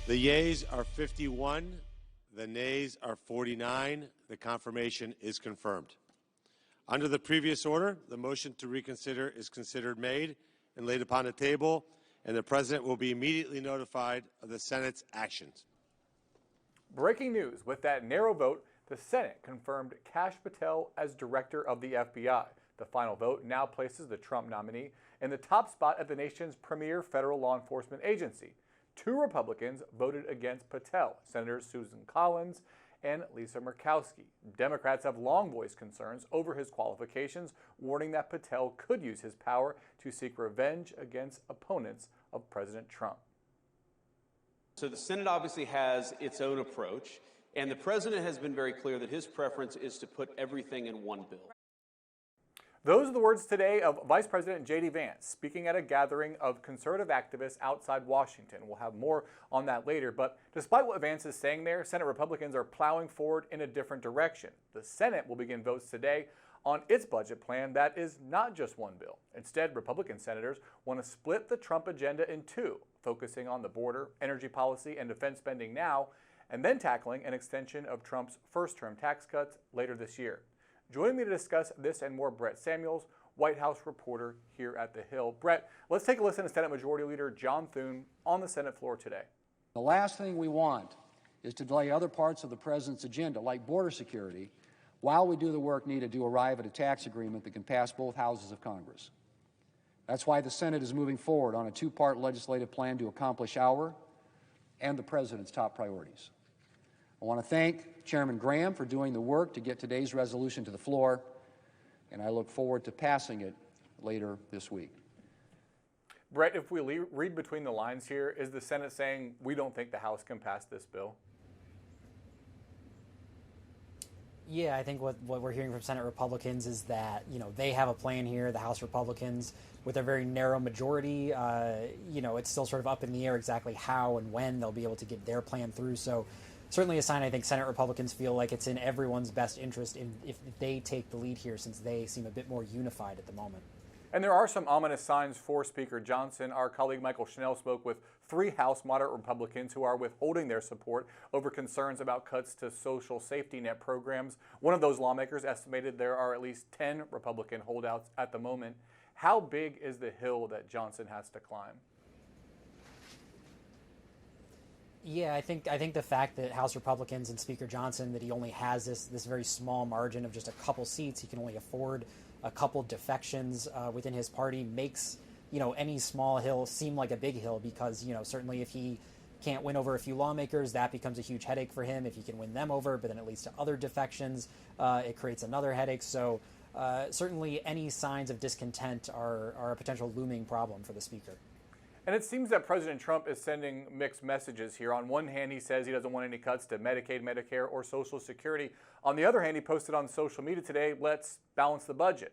The yeas are 51. The nays are 49. The confirmation is confirmed. Under the previous order, the motion to reconsider is considered made and laid upon the table, and the President will be immediately notified of the Senate's actions. Breaking news. With that narrow vote, the Senate confirmed Kash Patel as director of the FBI. The final vote now places the Trump nominee in the top spot at the nation's premier federal law enforcement agency. 2 Republicans voted against Patel, Senators Susan Collins and Lisa Murkowski. Democrats have long voiced concerns over his qualifications, warning that Patel could use his power to seek revenge against opponents of President Trump. So the Senate obviously has its own approach, and the President has been very clear that his preference is to put everything in one bill. Those are the words today of Vice President J.D. Vance speaking at a gathering of conservative activists outside Washington. We'll have more on that later, but despite what Vance is saying there, Senate Republicans are plowing forward in a different direction. The Senate will begin votes today on its budget plan that is not just one bill. Instead, Republican senators want to split the Trump agenda in 2, focusing on the border, energy policy, and defense spending now, and then tackling an extension of Trump's first-term tax cuts later this year. Joining me to discuss this and more, Brett Samuels, White House reporter here at The Hill. Brett, let's take a listen to Senate Majority Leader John Thune on the Senate floor today. The last thing we want is to delay other parts of the President's agenda, like border security, while we do the work needed to arrive at a tax agreement that can pass both houses of Congress. That's why the Senate is moving forward on a 2-part legislative plan to accomplish our and the President's top priorities. I want to thank Chairman Graham for doing the work to get today's resolution to the floor, and I look forward to passing it later this week. Brett, if we read between the lines here, is the Senate saying we don't think the House can pass this bill? Yeah, I think what we're hearing from Senate Republicans is that, they have a plan here, the House Republicans, with a very narrow majority. It's still sort of up in the air exactly how and when they'll be able to get their plan through. So certainly a sign I think Senate Republicans feel like it's in everyone's best interest if they take the lead here, since they seem a bit more unified at the moment. And there are some ominous signs for Speaker Johnson. Our colleague Michael Schnell spoke with 3 House moderate Republicans who are withholding their support over concerns about cuts to social safety net programs. One of those lawmakers estimated there are at least 10 Republican holdouts at the moment. How big is the hill that Johnson has to climb? Yeah, I think the fact that House Republicans and Speaker Johnson, that he only has this very small margin of just a couple seats, he can only afford a couple defections within his party, makes any small hill seem like a big hill, because certainly if he can't win over a few lawmakers, that becomes a huge headache for him. If he can win them over, but then it leads to other defections, it creates another headache. So certainly any signs of discontent are a potential looming problem for the Speaker. And it seems that President Trump is sending mixed messages here. On one hand, he says he doesn't want any cuts to Medicaid, Medicare, or Social Security. On the other hand, he posted on social media today, let's balance the budget.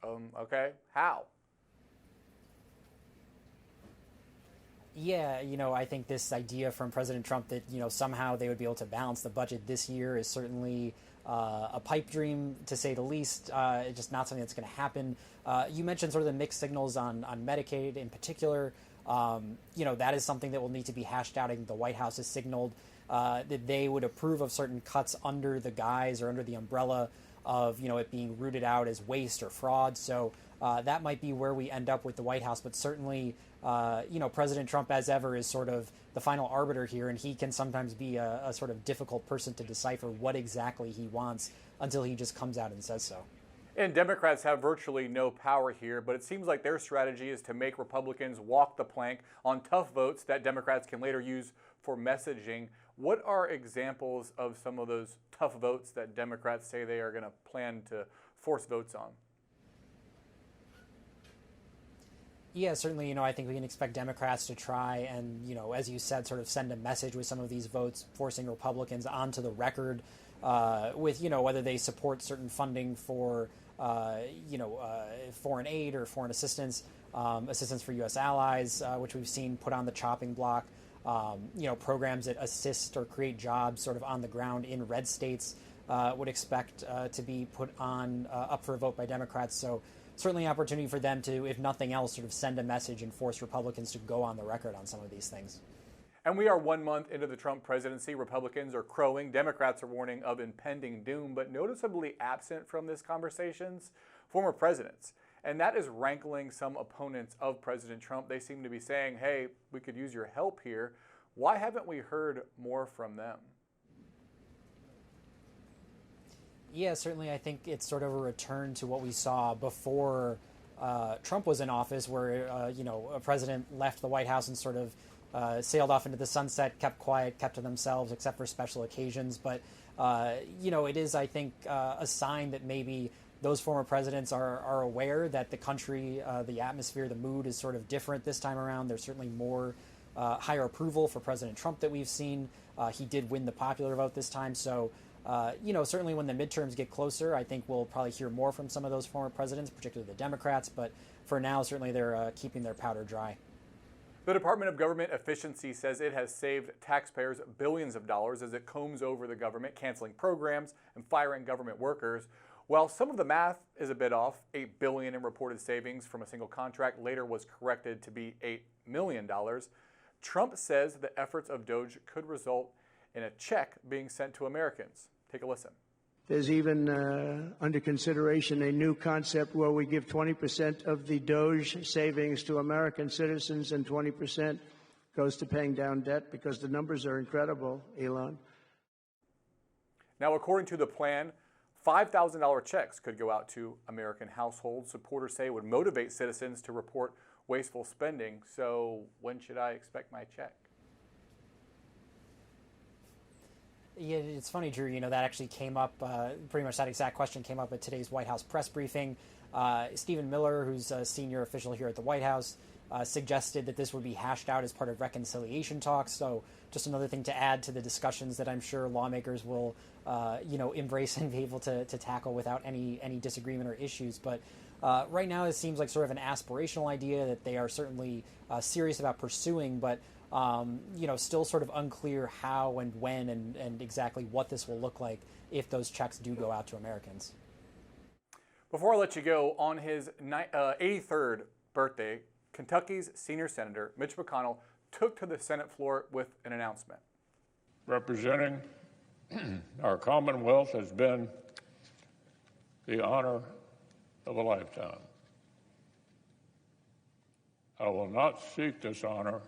Okay, how? Yeah, I think this idea from President Trump that, somehow they would be able to balance the budget this year is certainly a pipe dream, to say the least. Just not something that's going to happen. You mentioned sort of the mixed signals on Medicaid in particular. That is something that will need to be hashed out. I think the White House has signaled that they would approve of certain cuts under the guise or under the umbrella of, it being rooted out as waste or fraud. So that might be where we end up with the White House. But certainly, President Trump, as ever, is sort of the final arbiter here, and he can sometimes be a sort of difficult person to decipher what exactly he wants until he just comes out and says so. And Democrats have virtually no power here, but it seems like their strategy is to make Republicans walk the plank on tough votes that Democrats can later use for messaging. What are examples of some of those tough votes that Democrats say they are going to plan to force votes on? Yeah, certainly, I think we can expect Democrats to try and, as you said, sort of send a message with some of these votes, forcing Republicans onto the record with, whether they support certain funding for, foreign aid or foreign assistance, assistance for U.S. allies, which we've seen put on the chopping block, programs that assist or create jobs sort of on the ground in red states would expect to be put on up for a vote by Democrats. So certainly an opportunity for them to, if nothing else, sort of send a message and force Republicans to go on the record on some of these things. And we are 1 month into the Trump presidency. Republicans are crowing. Democrats are warning of impending doom. But noticeably absent from this conversations, former presidents. And that is rankling some opponents of President Trump. They seem to be saying, hey, we could use your help here. Why haven't we heard more from them? Yeah, certainly I think it's sort of a return to what we saw before Trump was in office, where, a president left the White House and sort of sailed off into the sunset, kept quiet, kept to themselves, except for special occasions. But, it is, I think, a sign that maybe those former presidents are aware that the country, the atmosphere, the mood is sort of different this time around. There's certainly more higher approval for President Trump that we've seen. He did win the popular vote this time. So, certainly when the midterms get closer, I think we'll probably hear more from some of those former presidents, particularly the Democrats. But for now, certainly they're keeping their powder dry. The Department of Government Efficiency says it has saved taxpayers billions of dollars as it combs over the government, canceling programs and firing government workers. While some of the math is a bit off, $8 billion in reported savings from a single contract later was corrected to be $8 million. Trump says the efforts of DOGE could result in a check being sent to Americans. Take a listen. There's even under consideration a new concept where we give 20% of the DOGE savings to American citizens and 20% goes to paying down debt, because the numbers are incredible, Elon. Now, according to the plan, $5,000 checks could go out to American households. Supporters say it would motivate citizens to report wasteful spending. So when should I expect my check? Yeah, it's funny, Drew, that actually came up, pretty much that exact question came up at today's White House press briefing. Stephen Miller, who's a senior official here at the White House, suggested that this would be hashed out as part of reconciliation talks. So just another thing to add to the discussions that I'm sure lawmakers will, embrace and be able to tackle without any disagreement or issues. But right now it seems like sort of an aspirational idea that they are certainly serious about pursuing, but still sort of unclear how and when and exactly what this will look like if those checks do go out to Americans. Before I let you go, on his 83rd birthday, Kentucky's senior senator, Mitch McConnell, took to the Senate floor with an announcement. Representing our Commonwealth has been the honor of a lifetime. I will not seek this honor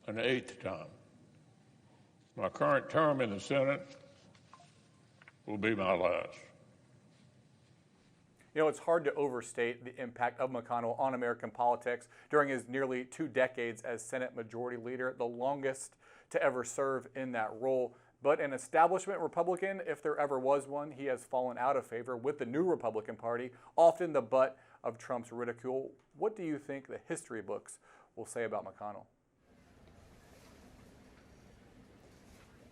an 8th time. My current term in the Senate will be my last. It's hard to overstate the impact of McConnell on American politics during his nearly 2 decades as Senate Majority Leader, the longest to ever serve in that role. But an establishment Republican, if there ever was one, he has fallen out of favor with the new Republican Party, often the butt of Trump's ridicule. What do you think the history books will say about McConnell?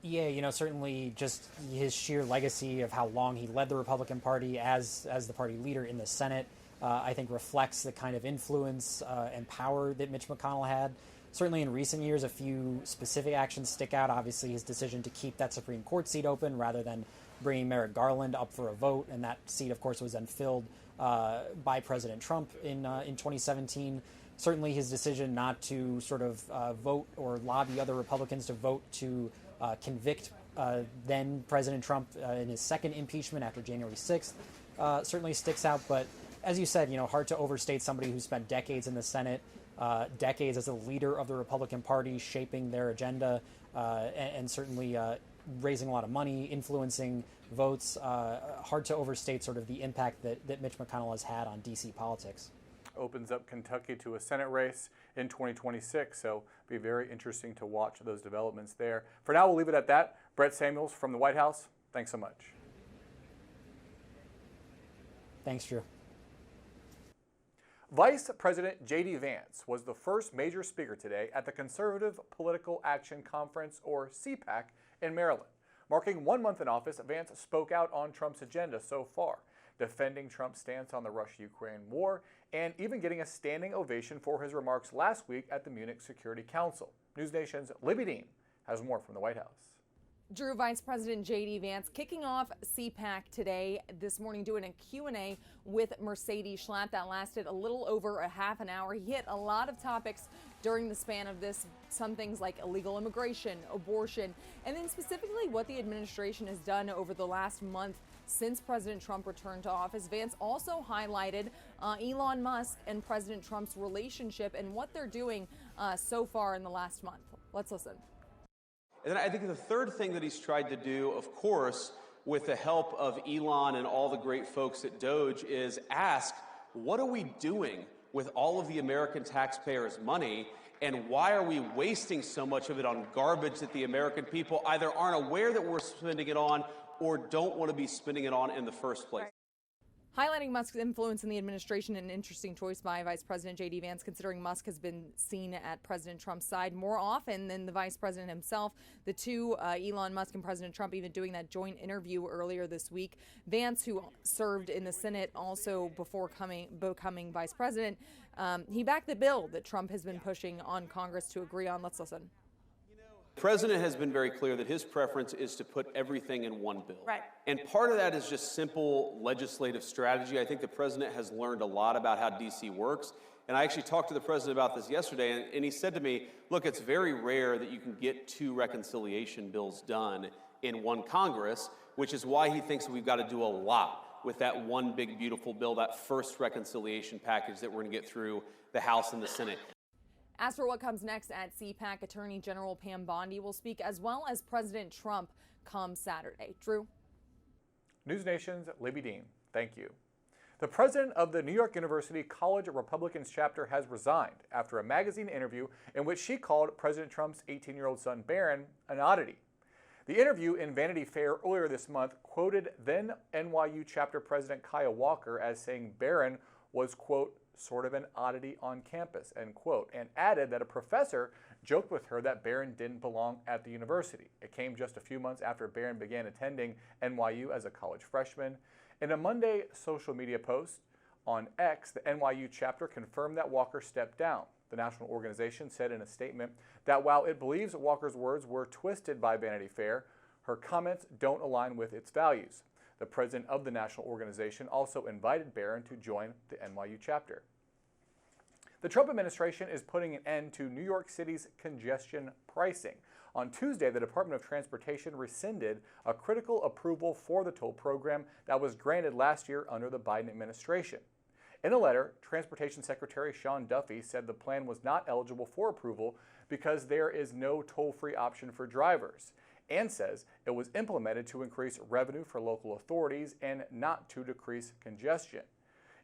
Yeah, certainly just his sheer legacy of how long he led the Republican Party as the party leader in the Senate, I think reflects the kind of influence and power that Mitch McConnell had. Certainly in recent years, a few specific actions stick out. Obviously, his decision to keep that Supreme Court seat open rather than bringing Merrick Garland up for a vote, and that seat, of course, was then filled by President Trump in 2017. Certainly his decision not to sort of vote or lobby other Republicans to vote to convict then President Trump in his second impeachment after January 6th certainly sticks out. But as you said, hard to overstate somebody who spent decades in the Senate, decades as a leader of the Republican Party, shaping their agenda, and certainly raising a lot of money, influencing votes. Hard to overstate sort of the impact that Mitch McConnell has had on D.C. politics. Opens up Kentucky to a Senate race in 2026, so it'll be very interesting to watch those developments there. For now, we'll leave it at that. Brett Samuels from the White House, thanks so much. Thanks, Drew. Vice President J.D. Vance was the first major speaker today at the Conservative Political Action Conference, or CPAC, in Maryland. Marking 1 month in office, Vance spoke out on Trump's agenda so far, defending Trump's stance on the Russia-Ukraine war, and even getting a standing ovation for his remarks last week at the Munich Security Council. News Nation's Libby Dean has more from the White House. Drew, Vice President J.D. Vance kicking off CPAC today, this morning, doing a Q&A with Mercedes Schlatt that lasted a little over a half an hour. He hit a lot of topics during the span of this, some things like illegal immigration, abortion, and then specifically what the administration has done over the last month since President Trump returned to office. Vance also highlighted Elon Musk and President Trump's relationship and what they're doing so far in the last month. Let's listen. And then I think the third thing that he's tried to do, of course, with the help of Elon and all the great folks at DOGE, is ask, what are we doing with all of the American taxpayers' money, and why are we wasting so much of it on garbage that the American people either aren't aware that we're spending it on or don't want to be spending it on in the first place? Highlighting Musk's influence in the administration, an interesting choice by Vice President J.D. Vance, considering Musk has been seen at President Trump's side more often than the vice president himself. The two, Elon Musk and President Trump, even doing that joint interview earlier this week. Vance, who served in the Senate also before becoming vice president, he backed the bill that Trump has been pushing on Congress to agree on. Let's listen. The president has been very clear that his preference is to put everything in one bill. Right. And part of that is just simple legislative strategy. I think the president has learned a lot about how D.C. works. And I actually talked to the president about this yesterday, and he said to me, look, it's very rare that you can get two reconciliation bills done in one Congress, which is why he thinks we've got to do a lot with that one big, beautiful bill, that first reconciliation package that we're going to get through the House and the Senate. As for what comes next at CPAC, Attorney General Pam Bondi will speak, as well as President Trump, come Saturday. Drew? News Nation's Libby Dean, thank you. The president of the New York University College of Republicans chapter has resigned after a magazine interview in which she called President Trump's 18-year-old son Barron an oddity. The interview in Vanity Fair earlier this month quoted then NYU chapter president Kyle Walker as saying Barron was, quote, sort of an oddity on campus, end quote, and added that a professor joked with her that Barron didn't belong at the university. It came just a few months after Barron began attending NYU as a college freshman. In a Monday social media post on X, the NYU chapter confirmed that Walker stepped down. The national organization said in a statement that while it believes Walker's words were twisted by Vanity Fair, her comments don't align with its values. The president of the national organization also invited Barron to join the NYU chapter. The Trump administration is putting an end to New York City's congestion pricing. On Tuesday, the Department of Transportation rescinded a critical approval for the toll program that was granted last year under the Biden administration. In a letter, Transportation Secretary Sean Duffy said the plan was not eligible for approval because there is no toll-free option for drivers, and says it was implemented to increase revenue for local authorities and not to decrease congestion.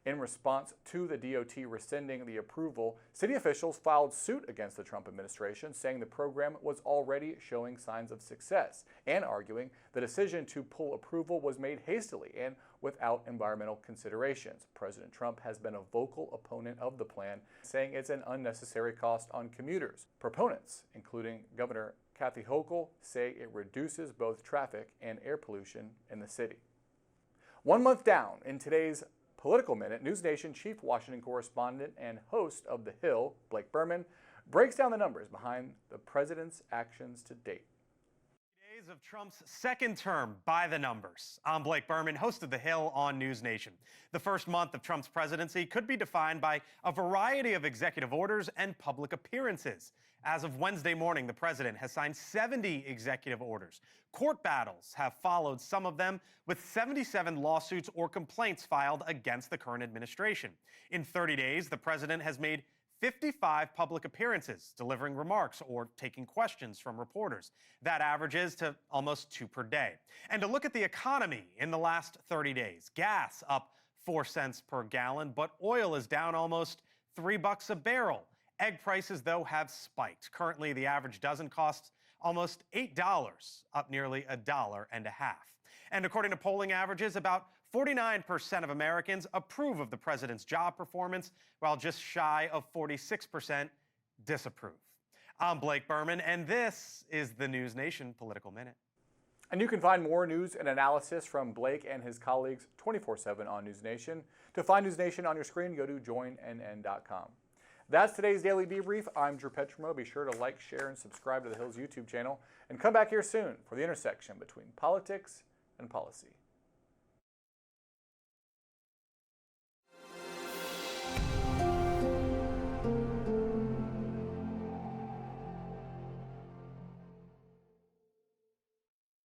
In response to the DOT rescinding the approval, city officials filed suit against the Trump administration, saying the program was already showing signs of success, and arguing the decision to pull approval was made hastily and without environmental considerations. President Trump has been a vocal opponent of the plan, saying it's an unnecessary cost on commuters. Proponents, including Governor Kathy Hochul, say it reduces both traffic and air pollution in the city. 1 month down in today's Political Minute, News Nation chief Washington correspondent and host of The Hill, Blake Berman, breaks down the numbers behind the president's actions to date. Days of Trump's second term by the numbers. I'm Blake Berman, host of The Hill on News Nation. The first month of Trump's presidency could be defined by a variety of executive orders and public appearances. As of Wednesday morning, the president has signed 70 executive orders. Court battles have followed some of them, with 77 lawsuits or complaints filed against the current administration. In 30 days, the president has made 55 public appearances, delivering remarks or taking questions from reporters. That averages to almost 2 per day. And to look at the economy in the last 30 days, gas up 4 cents per gallon, but oil is down almost $3 a barrel. Egg prices, though, have spiked. Currently, the average dozen costs almost $8, up nearly $1.50. And according to polling averages, about 49% of Americans approve of the president's job performance, while just shy of 46% disapprove. I'm Blake Berman, and this is the News Nation Political Minute. And you can find more news and analysis from Blake and his colleagues 24/7 on News Nation. To find News Nation on your screen, go to joinnn.com. That's today's Daily Debrief. I'm Drew Petrimoulx. Be sure to like, share, and subscribe to The Hill's YouTube channel. And come back here soon for the intersection between politics and policy.